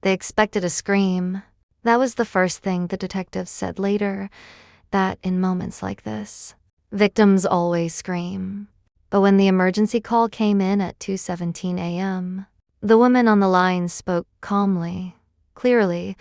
They expected a scream. That was the first thing the detectives said later, that in moments like this, victims always scream. But when the emergency call came in at 2:17 a.m., the woman on the line spoke calmly, clearly,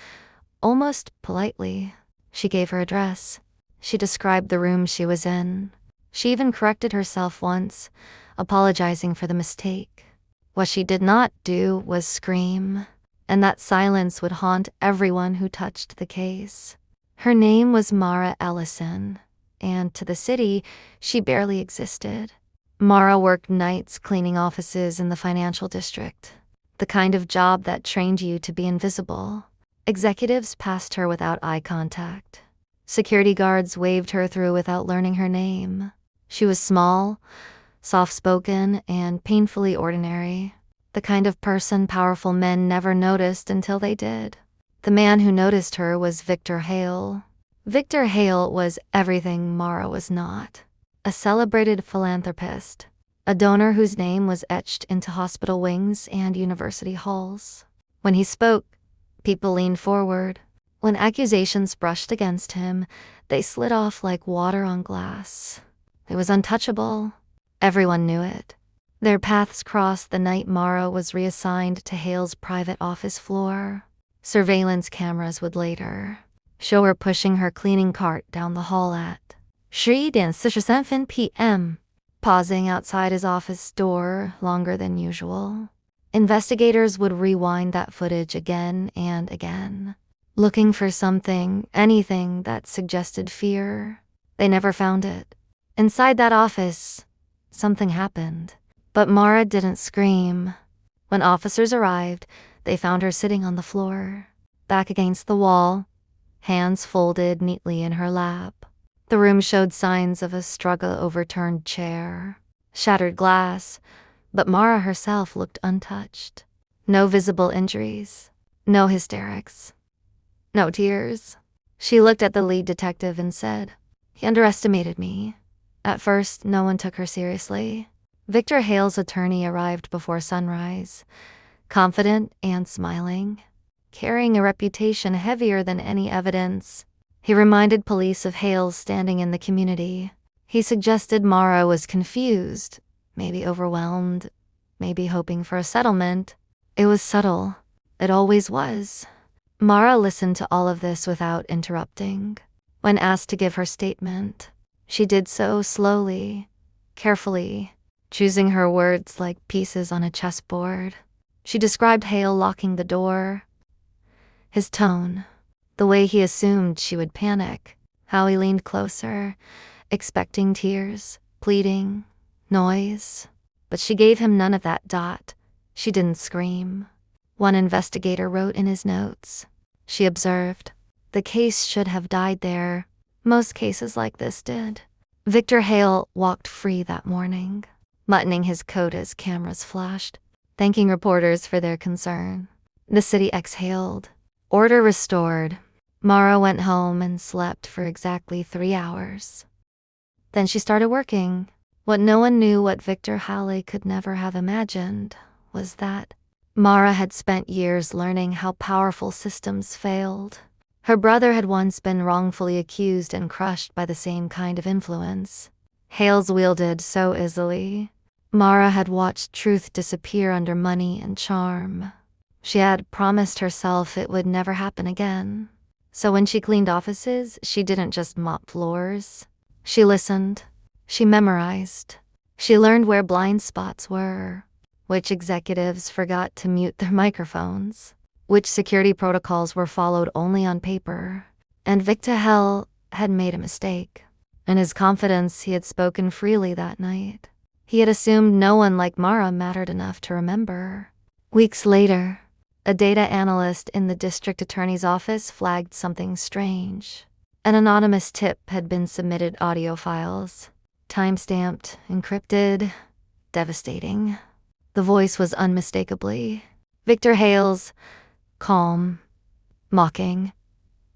almost politely. She gave her address. She described the room she was in. She even corrected herself once, apologizing for the mistake. What she did not do was scream, and that silence would haunt everyone who touched the case. Her name was Mara Ellison, and to the city, she barely existed. Mara worked nights cleaning offices in the financial district, the kind of job that trained you to be invisible. Executives passed her without eye contact. Security guards waved her through without learning her name. She was small, soft-spoken, and painfully ordinary, the kind of person powerful men never noticed until they did. The man who noticed her was Victor Hale. Victor Hale was everything Mara was not. A celebrated philanthropist, a donor whose name was etched into hospital wings and university halls. When he spoke, people leaned forward. When accusations brushed against him, they slid off like water on glass. It was untouchable. Everyone knew it. Their paths crossed the night Mara was reassigned to Hale's private office floor. Surveillance cameras would later show her pushing her cleaning cart down the hall at 11:43 p.m., pausing outside his office door longer than usual. Investigators would rewind that footage again and again, looking for something, anything that suggested fear. They never found it. Inside that office, something happened. But Mara didn't scream. When officers arrived, they found her sitting on the floor, back against the wall, hands folded neatly in her lap. The room showed signs of a struggle-overturned chair, shattered glass, but Mara herself looked untouched. No visible injuries, no hysterics, no tears. She looked at the lead detective and said, "He underestimated me." At first, no one took her seriously. Victor Hale's attorney arrived before sunrise, confident and smiling, carrying a reputation heavier than any evidence. He reminded police of Hale's standing in the community. He suggested Mara was confused, maybe overwhelmed, maybe hoping for a settlement. It was subtle. It always was. Mara listened to all of this without interrupting. When asked to give her statement, she did so slowly, carefully, choosing her words like pieces on a chessboard. She described Hale locking the door, his tone, the way he assumed she would panic, how he leaned closer, expecting tears, pleading, noise. But she gave him none of that. She didn't scream. One investigator wrote in his notes. She observed, "The case should have died there. Most cases like this did." Victor Hale walked free that morning, buttoning his coat as cameras flashed, thanking reporters for their concern. The city exhaled. Order restored. Mara went home and slept for exactly 3 hours. Then she started working. What no one knew, what Victor Hale could never have imagined, was that Mara had spent years learning how powerful systems failed. Her brother had once been wrongfully accused and crushed by the same kind of influence. Hale's wielded so easily. Mara had watched truth disappear under money and charm. She had promised herself it would never happen again. So when she cleaned offices, she didn't just mop floors. She listened. She memorized. She learned where blind spots were, which executives forgot to mute their microphones, which security protocols were followed only on paper. And Victor Hale had made a mistake. In his confidence, he had spoken freely that night. He had assumed no one like Mara mattered enough to remember. Weeks later, a data analyst in the district attorney's office flagged something strange. An anonymous tip had been submitted, audio files, time-stamped, encrypted, devastating. The voice was unmistakably Victor Hale's, calm, mocking,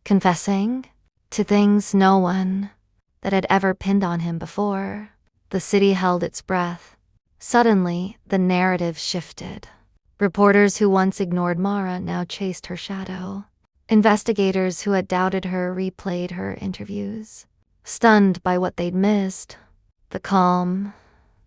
confessing to things no one that had ever pinned on him before. The city held its breath. Suddenly, the narrative shifted. Reporters who once ignored Mara now chased her shadow. Investigators who had doubted her replayed her interviews, stunned by what they'd missed. The calm,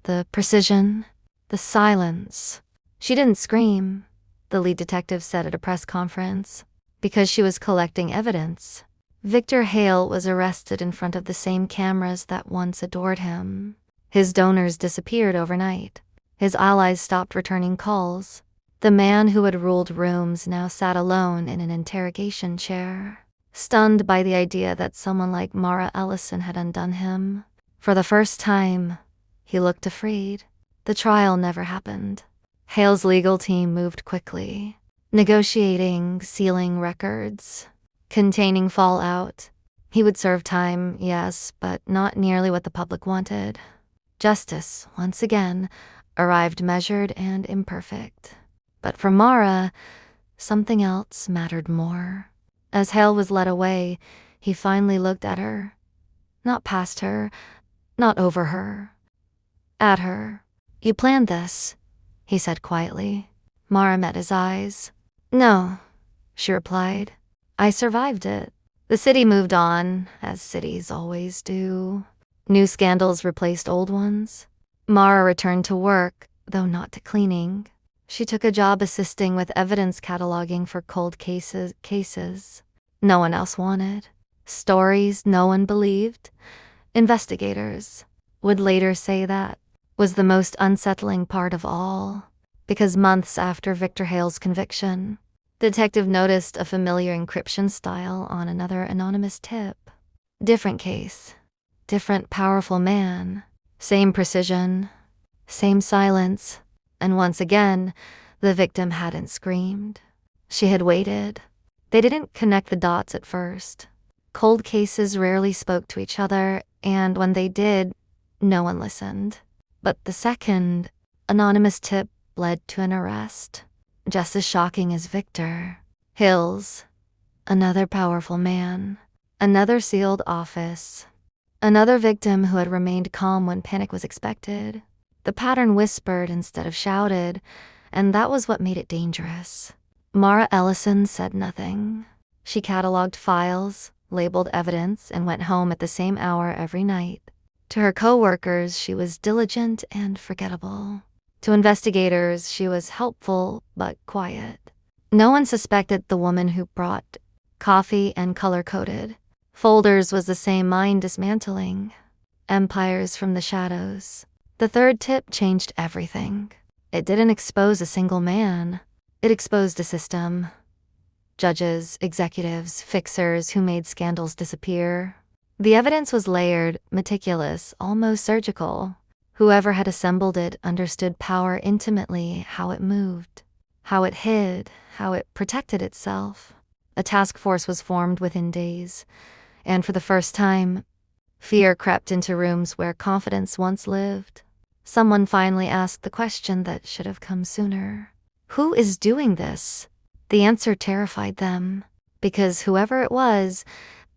the precision, the silence. She didn't scream, the lead detective said at a press conference, because she was collecting evidence. Victor Hale was arrested in front of the same cameras that once adored him. His donors disappeared overnight. His allies stopped returning calls. The man who had ruled rooms now sat alone in an interrogation chair, stunned by the idea that someone like Mara Ellison had undone him. For the first time, he looked afraid. The trial never happened. Hale's legal team moved quickly, negotiating, sealing records, containing fallout. He would serve time, yes, but not nearly what the public wanted. Justice, once again, arrived measured and imperfect. But for Mara, something else mattered more. As Hale was led away, he finally looked at her. Not past her, not over her. At her. "You planned this," he said quietly. Mara met his eyes. "No," she replied. "I survived it." The city moved on, as cities always do. New scandals replaced old ones. Mara returned to work, though not to cleaning. She took a job assisting with evidence cataloging for cold cases no one else wanted. Stories no one believed. Investigators would later say that was the most unsettling part of all, because months after Victor Hale's conviction, the detective noticed a familiar encryption style on another anonymous tip. Different case, different powerful man, same precision, same silence. And once again, the victim hadn't screamed. She had waited. They didn't connect the dots at first. Cold cases rarely spoke to each other, and when they did, no one listened. But the second anonymous tip led to an arrest, just as shocking as Victor. Hills, another powerful man, another sealed office, another victim who had remained calm when panic was expected. The pattern whispered instead of shouted, and that was what made it dangerous. Mara Ellison said nothing. She cataloged files, labeled evidence, and went home at the same hour every night. To her co-workers, she was diligent and forgettable. To investigators, she was helpful but quiet. No one suspected the woman who brought coffee and color-coded folders was the same mind dismantling empires from the shadows. The third tip changed everything. It didn't expose a single man. It exposed a system. Judges, executives, fixers who made scandals disappear. The evidence was layered, meticulous, almost surgical. Whoever had assembled it understood power intimately, how it moved, how it hid, how it protected itself. A task force was formed within days, and for the first time, fear crept into rooms where confidence once lived. Someone finally asked the question that should have come sooner. Who is doing this? The answer terrified them, because whoever it was,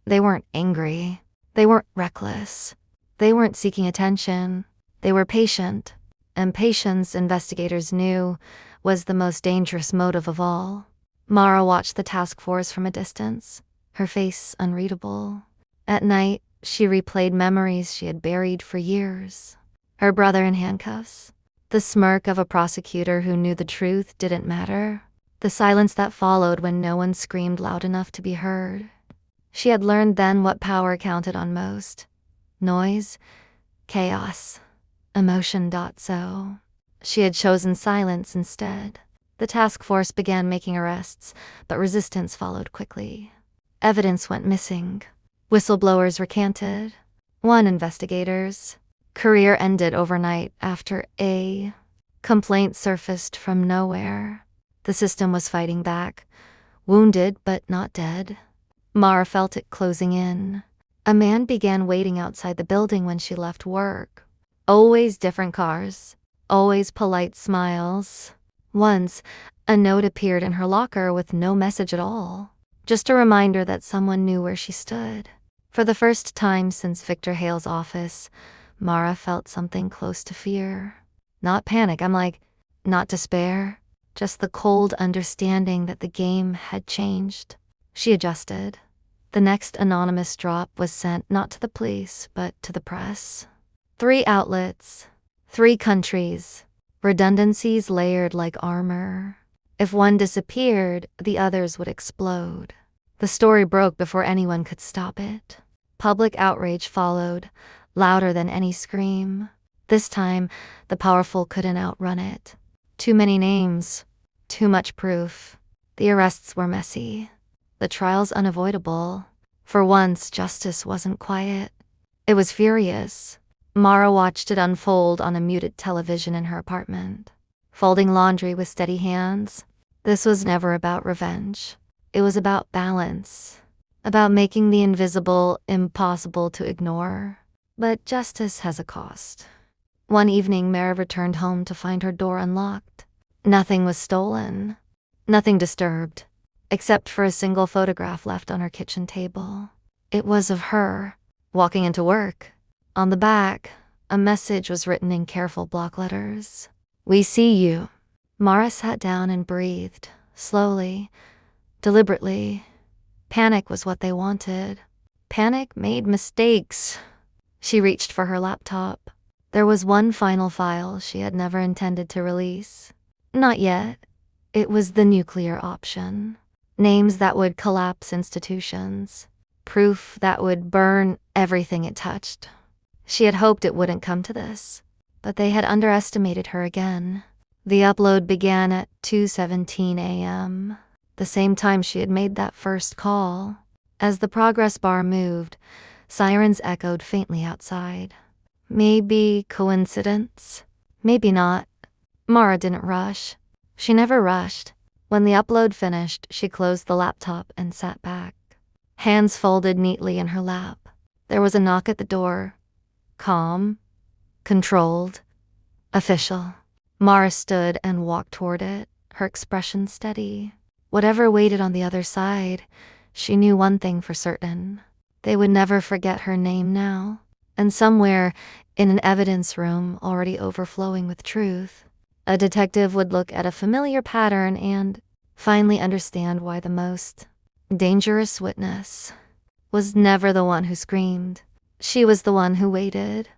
they weren't angry. They weren't reckless. They weren't seeking attention. They were patient, and patience, investigators knew, was the most dangerous motive of all. Mara watched the task force from a distance, her face unreadable. At night, she replayed memories she had buried for years. Her brother in handcuffs. The smirk of a prosecutor who knew the truth didn't matter. The silence that followed when no one screamed loud enough to be heard. She had learned then what power counted on most. Noise, chaos, emotion. So she had chosen silence instead. The task force began making arrests, but resistance followed quickly. Evidence went missing. Whistleblowers recanted. One investigator's career ended overnight after a complaint surfaced from nowhere. The system was fighting back, wounded but not dead. Mara felt it closing in. A man began waiting outside the building when she left work. Always different cars, always polite smiles. Once, a note appeared in her locker with no message at all, just a reminder that someone knew where she stood. For the first time since Victor Hale's office, Mara felt something close to fear. Not panic, not despair. just the cold understanding that the game had changed. She adjusted. The next anonymous drop was sent not to the police, but to the press. 3 outlets, 3 countries, redundancies layered like armor. If one disappeared, the others would explode. The story broke before anyone could stop it. Public outrage followed, louder than any scream. This time, the powerful couldn't outrun it. Too many names, too much proof. The arrests were messy. The trials unavoidable. For once, justice wasn't quiet. It was furious. Mara watched it unfold on a muted television in her apartment, folding laundry with steady hands. This was never about revenge. It was about balance, about making the invisible impossible to ignore. But justice has a cost. One evening, Mara returned home to find her door unlocked. Nothing was stolen, nothing disturbed, except for a single photograph left on her kitchen table. It was of her, walking into work. On the back, a message was written in careful block letters. "We see you." Mara sat down and breathed, slowly, deliberately. Panic was what they wanted. Panic made mistakes. She reached for her laptop. There was one final file she had never intended to release. Not yet. It was the nuclear option. Names that would collapse institutions. Proof that would burn everything it touched. She had hoped it wouldn't come to this, but they had underestimated her again. The upload began at 2:17 a.m., the same time she had made that first call. As the progress bar moved, sirens echoed faintly outside. Maybe coincidence? Maybe not. Mara didn't rush. She never rushed. When the upload finished, she closed the laptop and sat back, hands folded neatly in her lap. There was a knock at the door. Calm, controlled, official. Mara stood and walked toward it, her expression steady. Whatever waited on the other side, she knew one thing for certain. They would never forget her name now. And somewhere, in an evidence room already overflowing with truth, a detective would look at a familiar pattern and finally understand why the most dangerous witness was never the one who screamed. She was the one who waited.